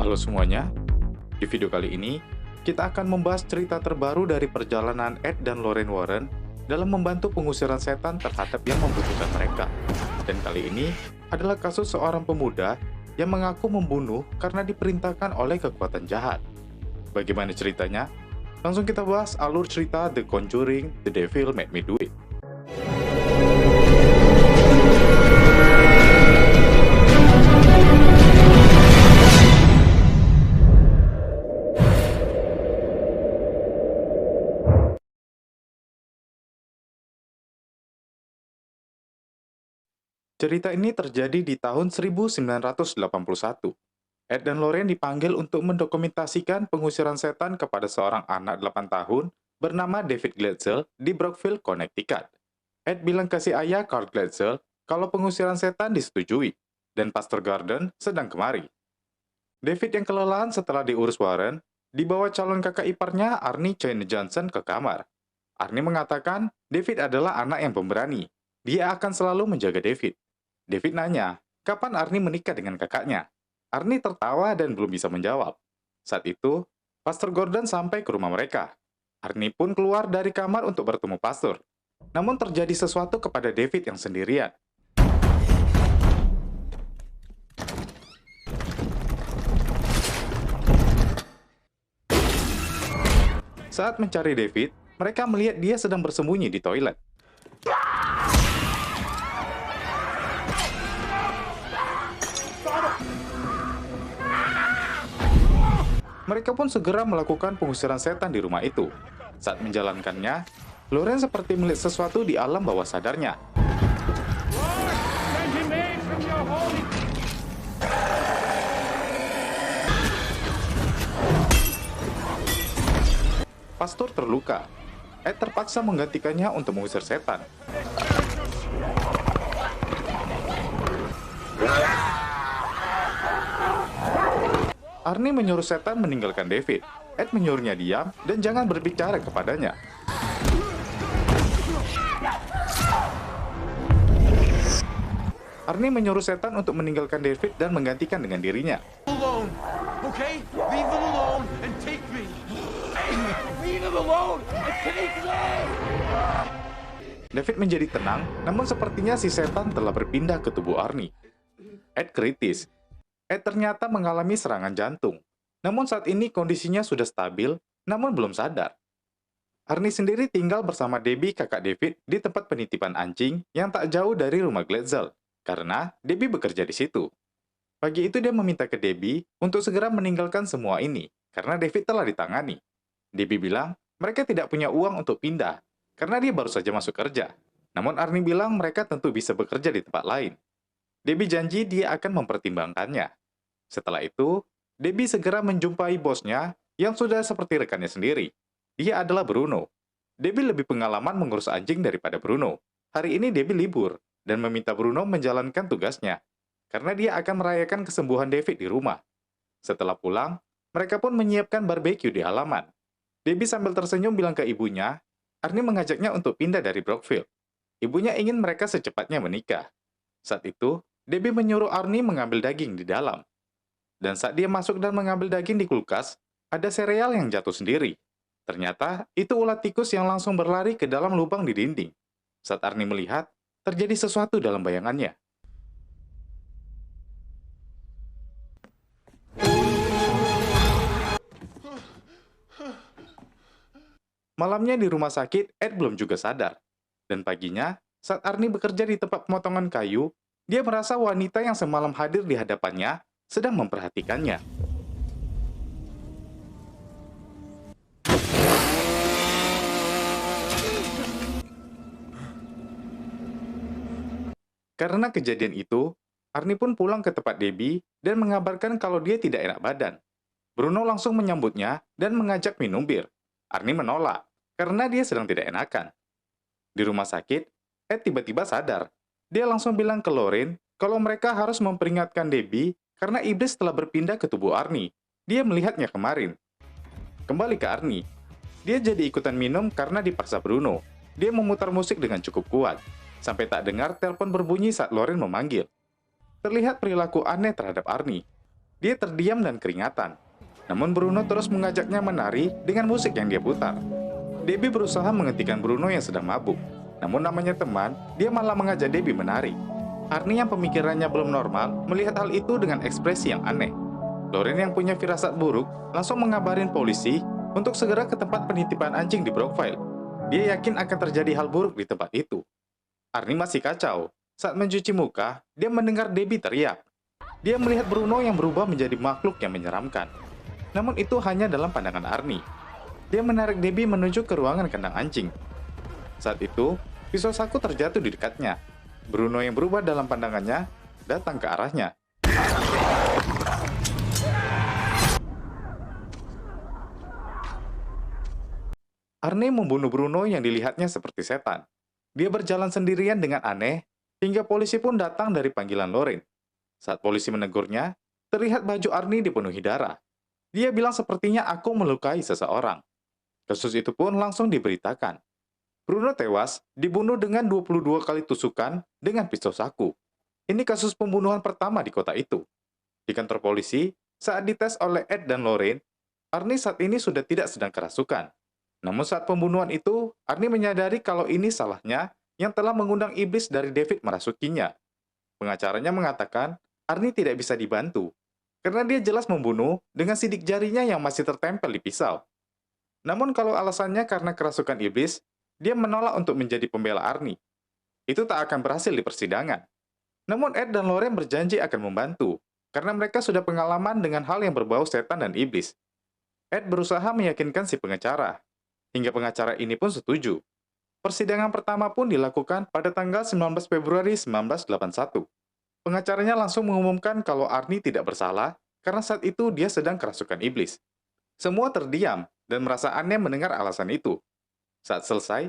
Halo semuanya, di video kali ini kita akan membahas cerita terbaru dari perjalanan Ed dan Lorraine Warren dalam membantu pengusiran setan terhadap yang membutuhkan mereka. Dan kali ini adalah kasus seorang pemuda yang mengaku membunuh karena diperintahkan oleh kekuatan jahat. Bagaimana ceritanya? Langsung kita bahas alur cerita The Conjuring, The Devil Made Me Do It. Cerita ini terjadi di tahun 1981. Ed dan Lorraine dipanggil untuk mendokumentasikan pengusiran setan kepada seorang anak 8 tahun bernama David Glatzel di Brookville, Connecticut. Ed bilang ke si ayah Carl Glatzel kalau pengusiran setan disetujui, dan Pastor Garden sedang kemari. David yang kelelahan setelah diurus Warren, dibawa calon kakak iparnya Arnie Cheyne Johnson ke kamar. Arnie mengatakan David adalah anak yang pemberani. Dia akan selalu menjaga David. David nanya, kapan Arnie menikah dengan kakaknya? Arnie tertawa dan belum bisa menjawab. Saat itu, Pastor Gordon sampai ke rumah mereka. Arnie pun keluar dari kamar untuk bertemu pastor. Namun terjadi sesuatu kepada David yang sendirian. Saat mencari David, mereka melihat dia sedang bersembunyi di toilet. Mereka pun segera melakukan pengusiran setan di rumah itu. Saat menjalankannya, Lorraine seperti melihat sesuatu di alam bawah sadarnya. Pastor terluka. Ed terpaksa menggantikannya untuk mengusir setan. Arnie menyuruh setan meninggalkan David. Ed menyuruhnya diam dan jangan berbicara kepadanya. Arnie menyuruh setan untuk meninggalkan David dan menggantikan dengan dirinya. Alone, okay? Leave them alone and take me. Leave them alone and take me. David menjadi tenang, namun sepertinya si setan telah berpindah ke tubuh Arnie. Ed kritis. Ed ternyata mengalami serangan jantung. Namun saat ini kondisinya sudah stabil, namun belum sadar. Arnie sendiri tinggal bersama Debbie, kakak David, di tempat penitipan anjing yang tak jauh dari rumah Glatzel, karena Debbie bekerja di situ. Pagi itu dia meminta ke Debbie untuk segera meninggalkan semua ini, karena David telah ditangani. Debbie bilang mereka tidak punya uang untuk pindah, karena dia baru saja masuk kerja. Namun Arnie bilang mereka tentu bisa bekerja di tempat lain. Debbie janji dia akan mempertimbangkannya. Setelah itu, Debbie segera menjumpai bosnya yang sudah seperti rekannya sendiri. Dia adalah Bruno. Debbie lebih pengalaman mengurus anjing daripada Bruno. Hari ini Debbie libur dan meminta Bruno menjalankan tugasnya, karena dia akan merayakan kesembuhan David di rumah. Setelah pulang, mereka pun menyiapkan barbeque di halaman. Debbie sambil tersenyum bilang ke ibunya, Arnie mengajaknya untuk pindah dari Brookville. Ibunya ingin mereka secepatnya menikah. Saat itu, Debbie menyuruh Arnie mengambil daging di dalam. Dan saat dia masuk dan mengambil daging di kulkas, ada sereal yang jatuh sendiri. Ternyata, itu ulat tikus yang langsung berlari ke dalam lubang di dinding. Saat Arnie melihat, terjadi sesuatu dalam bayangannya. Malamnya di rumah sakit, Ed belum juga sadar. Dan paginya, saat Arnie bekerja di tempat pemotongan kayu, dia merasa wanita yang semalam hadir di hadapannya sedang memperhatikannya. Karena kejadian itu, Arnie pun pulang ke tempat Debbie dan mengabarkan kalau dia tidak enak badan. Bruno langsung menyambutnya dan mengajak minum bir. Arnie menolak, karena dia sedang tidak enakan. Di rumah sakit, Ed tiba-tiba sadar. Dia langsung bilang ke Lorraine kalau mereka harus memperingatkan Debbie karena iblis telah berpindah ke tubuh Arnie. Dia melihatnya kemarin. Kembali ke Arnie. Dia jadi ikutan minum karena dipaksa Bruno. Dia memutar musik dengan cukup kuat, sampai tak dengar telepon berbunyi saat Lorraine memanggil. Terlihat perilaku aneh terhadap Arnie. Dia terdiam dan keringatan. Namun Bruno terus mengajaknya menari dengan musik yang dia putar. Debbie berusaha menghentikan Bruno yang sedang mabuk. Namun namanya teman, dia malah mengajak Debbie menari. Arnie yang pemikirannya belum normal melihat hal itu dengan ekspresi yang aneh. Lauren yang punya firasat buruk langsung mengabarin polisi untuk segera ke tempat penitipan anjing di Brookville. Dia yakin akan terjadi hal buruk di tempat itu. Arnie masih kacau. Saat mencuci muka, dia mendengar Debbie teriak. Dia melihat Bruno yang berubah menjadi makhluk yang menyeramkan. Namun itu hanya dalam pandangan Arnie. Dia menarik Debbie menuju ke ruangan kandang anjing. Saat itu, pisau saku terjatuh di dekatnya. Bruno yang berubah dalam pandangannya datang ke arahnya. Arnie membunuh Bruno yang dilihatnya seperti setan. Dia berjalan sendirian dengan aneh, hingga polisi pun datang dari panggilan Lauren. Saat polisi menegurnya, terlihat baju Arnie dipenuhi darah. Dia bilang sepertinya aku melukai seseorang. Kasus itu pun langsung diberitakan. Bruno tewas, dibunuh dengan 22 kali tusukan dengan pisau saku. Ini kasus pembunuhan pertama di kota itu. Di kantor polisi, saat dites oleh Ed dan Lauren, Arnie saat ini sudah tidak sedang kerasukan. Namun saat pembunuhan itu, Arnie menyadari kalau ini salahnya yang telah mengundang iblis dari David merasukinya. Pengacaranya mengatakan, Arnie tidak bisa dibantu, karena dia jelas membunuh dengan sidik jarinya yang masih tertempel di pisau. Namun kalau alasannya karena kerasukan iblis, dia menolak untuk menjadi pembela Arnie. Itu tak akan berhasil di persidangan. Namun Ed dan Lauren berjanji akan membantu, karena mereka sudah pengalaman dengan hal yang berbau setan dan iblis. Ed berusaha meyakinkan si pengacara, hingga pengacara ini pun setuju. Persidangan pertama pun dilakukan pada tanggal 19 Februari 1981. Pengacaranya langsung mengumumkan kalau Arnie tidak bersalah karena saat itu dia sedang kerasukan iblis. Semua terdiam dan merasa aneh mendengar alasan itu. Saat selesai,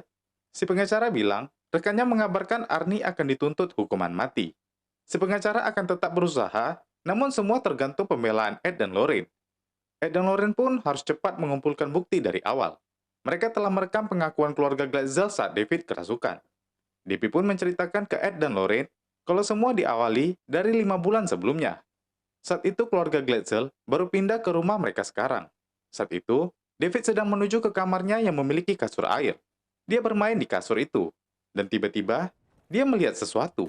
si pengacara bilang rekannya mengabarkan Arnie akan dituntut hukuman mati. Si pengacara akan tetap berusaha, namun semua tergantung pembelaan Ed dan Lauren. Ed dan Lauren pun harus cepat mengumpulkan bukti dari awal. Mereka telah merekam pengakuan keluarga Glatzel saat David kerasukan. Debbie pun menceritakan ke Ed dan Lauren kalau semua diawali dari 5 bulan sebelumnya. Saat itu keluarga Glatzel baru pindah ke rumah mereka sekarang. Saat itu, David sedang menuju ke kamarnya yang memiliki kasur air. Dia bermain di kasur itu, dan tiba-tiba dia melihat sesuatu.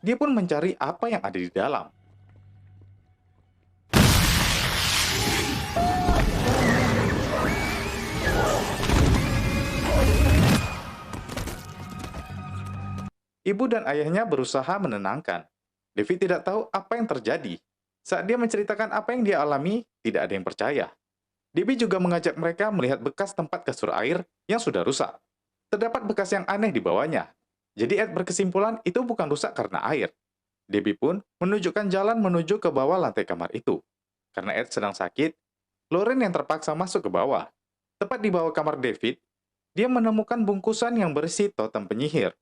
Dia pun mencari apa yang ada di dalam. Ibu dan ayahnya berusaha menenangkan. David tidak tahu apa yang terjadi. Saat dia menceritakan apa yang dia alami, tidak ada yang percaya. Debbie juga mengajak mereka melihat bekas tempat kasur air yang sudah rusak. Terdapat bekas yang aneh di bawahnya. Jadi Ed berkesimpulan itu bukan rusak karena air. Debbie pun menunjukkan jalan menuju ke bawah lantai kamar itu. Karena Ed sedang sakit, Lauren yang terpaksa masuk ke bawah. Tepat di bawah kamar David, dia menemukan bungkusan yang berisi totem penyihir.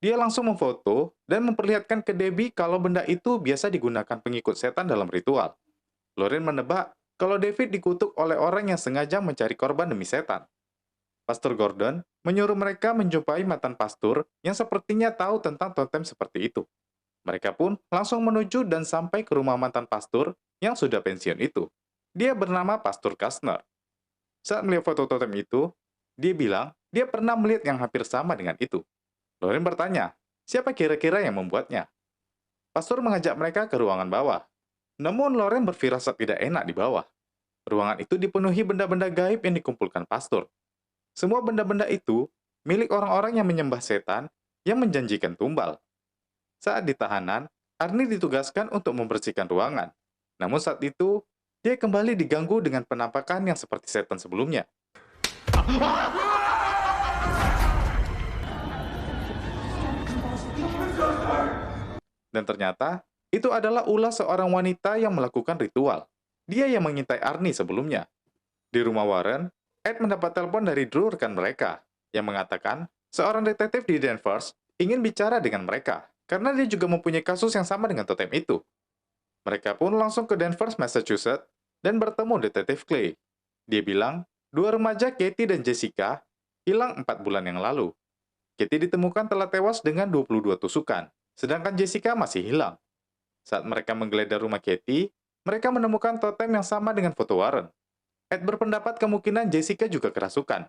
Dia langsung memfoto dan memperlihatkan ke Debbie kalau benda itu biasa digunakan pengikut setan dalam ritual. Lauren menebak kalau David dikutuk oleh orang yang sengaja mencari korban demi setan. Pastor Gordon menyuruh mereka menjumpai mantan pastor yang sepertinya tahu tentang totem seperti itu. Mereka pun langsung menuju dan sampai ke rumah mantan pastor yang sudah pensiun itu. Dia bernama Pastor Kastner. Saat melihat foto totem itu, dia bilang dia pernah melihat yang hampir sama dengan itu. Lauren bertanya, siapa kira-kira yang membuatnya? Pastor mengajak mereka ke ruangan bawah. Namun Lauren berfirasat tidak enak di bawah. Ruangan itu dipenuhi benda-benda gaib yang dikumpulkan pastor. Semua benda-benda itu milik orang-orang yang menyembah setan yang menjanjikan tumbal. Saat di tahanan, Arnie ditugaskan untuk membersihkan ruangan. Namun saat itu, dia kembali diganggu dengan penampakan yang seperti setan sebelumnya. Dan ternyata, itu adalah ulah seorang wanita yang melakukan ritual. Dia yang mengintai Arnie sebelumnya. Di rumah Warren, Ed mendapat telepon dari Drew rekan mereka, yang mengatakan seorang detektif di Danvers ingin bicara dengan mereka, karena dia juga mempunyai kasus yang sama dengan totem itu. Mereka pun langsung ke Danvers, Massachusetts, dan bertemu detektif Clay. Dia bilang, 2 remaja Katie dan Jessica hilang 4 bulan yang lalu. Katie ditemukan telah tewas dengan 22 tusukan. sedangkan Jessica masih hilang. Saat mereka menggeledah rumah Katie, mereka menemukan totem yang sama dengan foto Warren. Ed berpendapat kemungkinan Jessica juga kerasukan.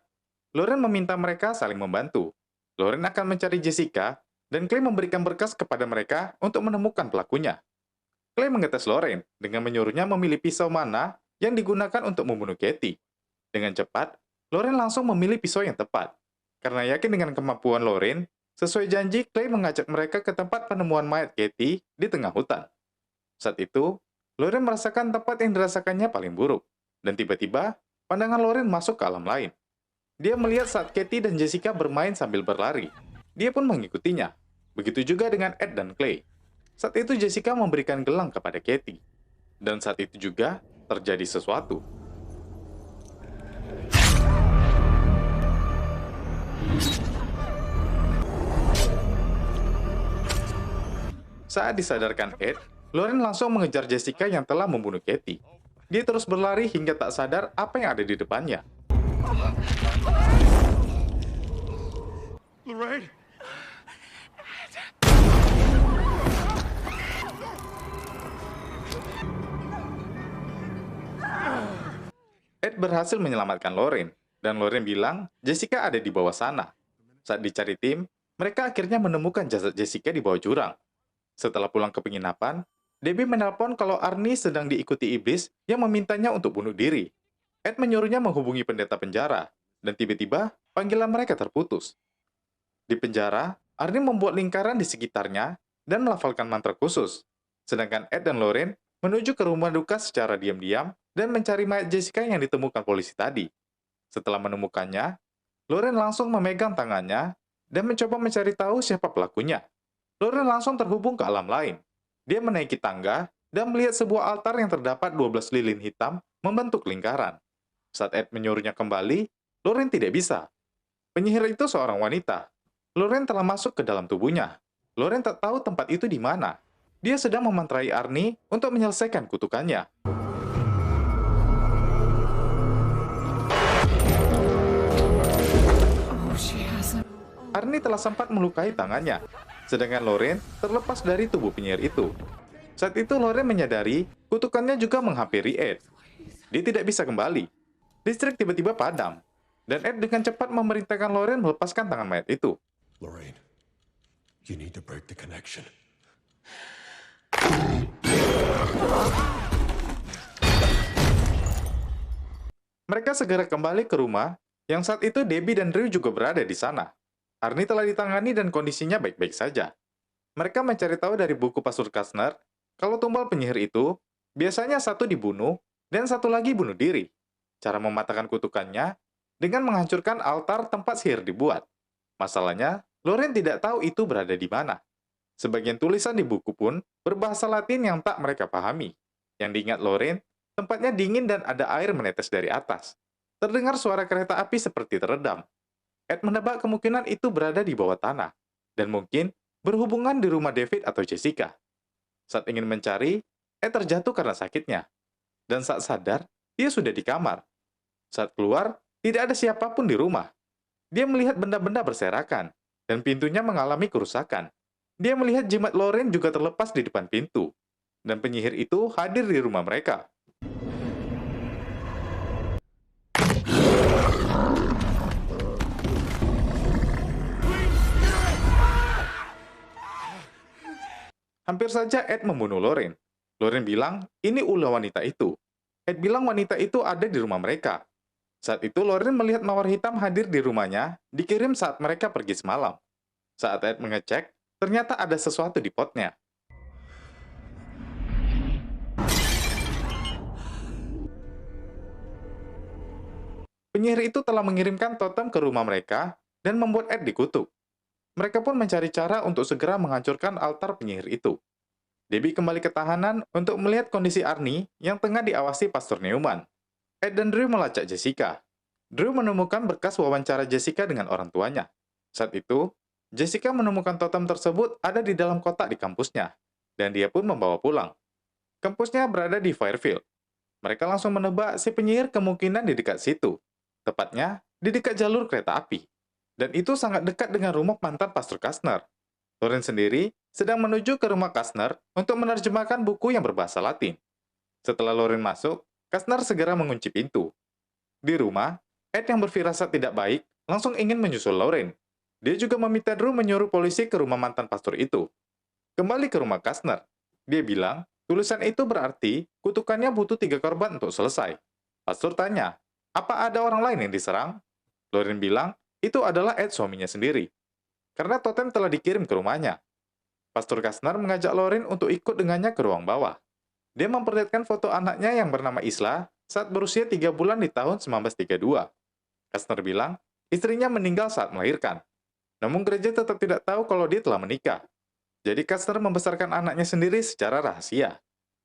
Lauren meminta mereka saling membantu. Lauren akan mencari Jessica, dan Clay memberikan berkas kepada mereka untuk menemukan pelakunya. Clay mengetes Lauren dengan menyuruhnya memilih pisau mana yang digunakan untuk membunuh Katie. Dengan cepat, Lauren langsung memilih pisau yang tepat. Karena yakin dengan kemampuan Lauren, sesuai janji, Clay mengajak mereka ke tempat penemuan mayat Katie di tengah hutan. Saat itu, Lauren merasakan tempat yang dirasakannya paling buruk. Dan tiba-tiba, pandangan Lauren masuk ke alam lain. Dia melihat saat Katie dan Jessica bermain sambil berlari. Dia pun mengikutinya. Begitu juga dengan Ed dan Clay. Saat itu Jessica memberikan gelang kepada Katie. Dan saat itu juga terjadi sesuatu. Saat disadarkan Ed, Lauren langsung mengejar Jessica yang telah membunuh Katie. Dia terus berlari hingga tak sadar apa yang ada di depannya. Lorraine? Ed berhasil menyelamatkan Lauren, dan Lauren bilang Jessica ada di bawah sana. Saat dicari tim, mereka akhirnya menemukan jasad Jessica di bawah jurang. Setelah pulang ke penginapan, Debbie menelpon kalau Arnie sedang diikuti iblis yang memintanya untuk bunuh diri. Ed menyuruhnya menghubungi pendeta penjara, dan tiba-tiba panggilan mereka terputus. Di penjara, Arnie membuat lingkaran di sekitarnya dan melafalkan mantra khusus. Sedangkan Ed dan Lauren menuju ke rumah duka secara diam-diam dan mencari mayat Jessica yang ditemukan polisi tadi. Setelah menemukannya, Lauren langsung memegang tangannya dan mencoba mencari tahu siapa pelakunya. Lauren langsung terhubung ke alam lain. Dia menaiki tangga dan melihat sebuah altar yang terdapat 12 lilin hitam membentuk lingkaran. Saat Ed menyuruhnya kembali, Lauren tidak bisa. Penyihir itu seorang wanita. Lauren telah masuk ke dalam tubuhnya. Lauren tak tahu tempat itu di mana. Dia sedang memantrai Arnie untuk menyelesaikan kutukannya. Arnie telah sempat melukai tangannya, sedangkan Lauren terlepas dari tubuh penyihir itu. Saat itu Lauren menyadari kutukannya juga menghampiri Ed. Dia tidak bisa kembali. Listrik tiba-tiba padam, dan Ed dengan cepat memerintahkan Lauren melepaskan tangan mayat itu. Lorraine, you need to break the connection. Mereka segera kembali ke rumah, yang saat itu Debbie dan Drew juga berada di sana. Arnie telah ditangani dan kondisinya baik-baik saja. Mereka mencari tahu dari buku Pastor Kastner, kalau tumbal penyihir itu, biasanya satu dibunuh, dan satu lagi bunuh diri. Cara mematahkan kutukannya, dengan menghancurkan altar tempat sihir dibuat. Masalahnya, Lauren tidak tahu itu berada di mana. Sebagian tulisan di buku pun berbahasa Latin yang tak mereka pahami. Yang diingat Lauren, tempatnya dingin dan ada air menetes dari atas. Terdengar suara kereta api seperti teredam. Ed menebak kemungkinan itu berada di bawah tanah, dan mungkin berhubungan di rumah David atau Jessica. Saat ingin mencari, Ed terjatuh karena sakitnya. Dan saat sadar, dia sudah di kamar. Saat keluar, tidak ada siapapun di rumah. Dia melihat benda-benda berserakan, dan pintunya mengalami kerusakan. Dia melihat jimat Lauren juga terlepas di depan pintu, dan penyihir itu hadir di rumah mereka. Hampir saja Ed membunuh Lauren. Lauren bilang, ini ulah wanita itu. Ed bilang wanita itu ada di rumah mereka. Saat itu Lauren melihat mawar hitam hadir di rumahnya, dikirim saat mereka pergi semalam. Saat Ed mengecek, ternyata ada sesuatu di potnya. Penyihir itu telah mengirimkan totem ke rumah mereka dan membuat Ed dikutuk. Mereka pun mencari cara untuk segera menghancurkan altar penyihir itu. Debbie kembali ke tahanan untuk melihat kondisi Arnie yang tengah diawasi Pastor Neumann. Ed dan Drew melacak Jessica. Drew menemukan berkas wawancara Jessica dengan orang tuanya. Saat itu, Jessica menemukan totem tersebut ada di dalam kotak di kampusnya, dan dia pun membawa pulang. Kampusnya berada di Fairfield. Mereka langsung menebak si penyihir kemungkinan di dekat situ, tepatnya di dekat jalur kereta api. Dan itu sangat dekat dengan rumah mantan Pastor Kastner. Loren sendiri sedang menuju ke rumah Kastner untuk menerjemahkan buku yang berbahasa Latin. Setelah Loren masuk, Kastner segera mengunci pintu. Di rumah, Ed yang berfirasat tidak baik langsung ingin menyusul Loren. Dia juga meminta Drew menyuruh polisi ke rumah mantan pastor itu. Kembali ke rumah Kastner, dia bilang tulisan itu berarti kutukannya butuh 3 korban untuk selesai. Pastor tanya, apa ada orang lain yang diserang? Loren bilang, itu adalah Ed suaminya sendiri. Karena totem telah dikirim ke rumahnya. Pastor Kastner mengajak Loren untuk ikut dengannya ke ruang bawah. Dia memperlihatkan foto anaknya yang bernama Isla saat berusia 3 bulan di tahun 1932. Kastner bilang, istrinya meninggal saat melahirkan. Namun gereja tetap tidak tahu kalau dia telah menikah. Jadi Kastner membesarkan anaknya sendiri secara rahasia.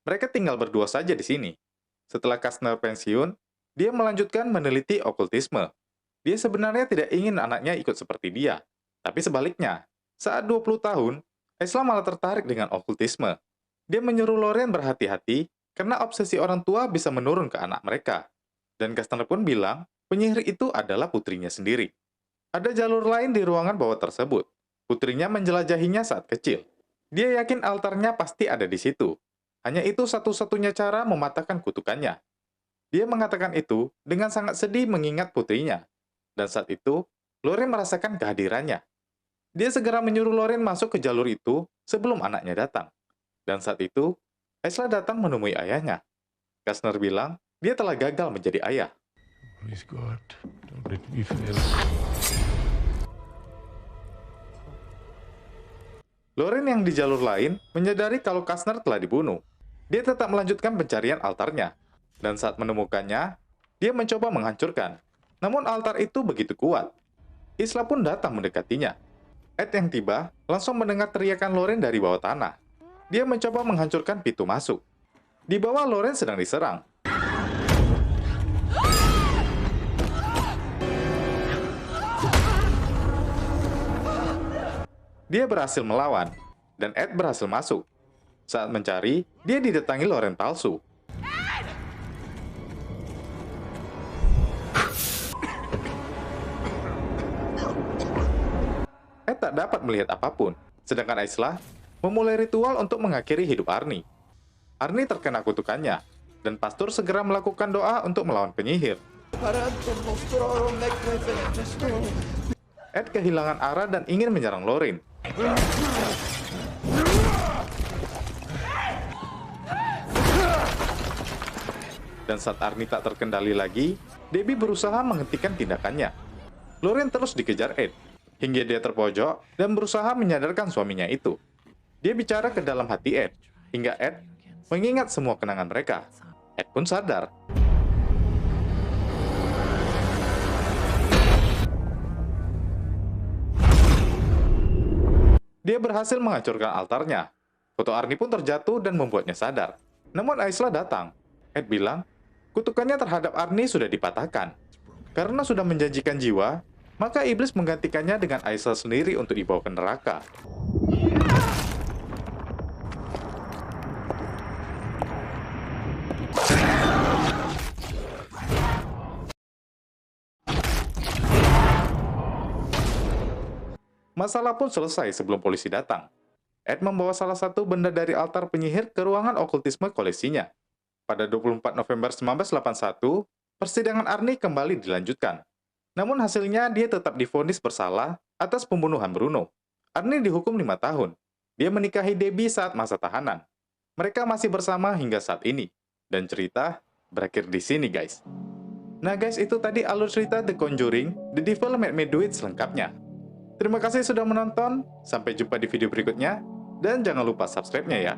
Mereka tinggal berdua saja di sini. Setelah Kastner pensiun, dia melanjutkan meneliti okultisme. Dia sebenarnya tidak ingin anaknya ikut seperti dia. Tapi sebaliknya, saat 20 tahun, Isla malah tertarik dengan okultisme. Dia menyuruh Loren berhati-hati karena obsesi orang tua bisa menurun ke anak mereka. Dan Kastner pun bilang, penyihir itu adalah putrinya sendiri. Ada jalur lain di ruangan bawah tersebut. Putrinya menjelajahinya saat kecil. Dia yakin altarnya pasti ada di situ. Hanya itu satu-satunya cara mematahkan kutukannya. Dia mengatakan itu dengan sangat sedih mengingat putrinya. Dan saat itu, Loren merasakan kehadirannya. Dia segera menyuruh Loren masuk ke jalur itu sebelum anaknya datang. Dan saat itu, Isla datang menemui ayahnya. Kastner bilang, dia telah gagal menjadi ayah. Please God, don't let me fail. Loren yang di jalur lain menyadari kalau Kastner telah dibunuh. Dia tetap melanjutkan pencarian altarnya. Dan saat menemukannya, dia mencoba menghancurkan. Namun altar itu begitu kuat. Isla pun datang mendekatinya. Ed yang tiba langsung mendengar teriakan Loren dari bawah tanah. Dia mencoba menghancurkan pintu masuk. Di bawah Loren sedang diserang. Dia berhasil melawan, dan Ed berhasil masuk. Saat mencari, dia didatangi Loren palsu. Ed tak dapat melihat apapun, sedangkan Isla memulai ritual untuk mengakhiri hidup Arnie. Arnie terkena kutukannya, dan pastor segera melakukan doa untuk melawan penyihir. Ed kehilangan arah dan ingin menyerang Loren. Dan saat Arnie tak terkendali lagi, Debbie berusaha menghentikan tindakannya. Loren terus dikejar Ed, hingga dia terpojok dan berusaha menyadarkan suaminya itu. Dia bicara ke dalam hati Ed, hingga Ed mengingat semua kenangan mereka. Ed pun sadar. Dia berhasil menghancurkan altarnya. Foto Arnie pun terjatuh dan membuatnya sadar. Namun Isla datang. Ed bilang, kutukannya terhadap Arnie sudah dipatahkan. Karena sudah menjanjikan jiwa, maka iblis menggantikannya dengan Isla sendiri untuk dibawa ke neraka. Masalah pun selesai sebelum polisi datang. Ed membawa salah satu benda dari altar penyihir ke ruangan okultisme koleksinya. Pada 24 November 1981, persidangan Arnie kembali dilanjutkan. Namun hasilnya dia tetap divonis bersalah atas pembunuhan Bruno. Arnie dihukum 5 tahun. Dia menikahi Debbie saat masa tahanan. Mereka masih bersama hingga saat ini. Dan cerita berakhir di sini, guys. Nah guys, itu tadi alur cerita The Conjuring, The Devil Made Me Do It selengkapnya. Terima kasih sudah menonton, sampai jumpa di video berikutnya, dan jangan lupa subscribe-nya ya.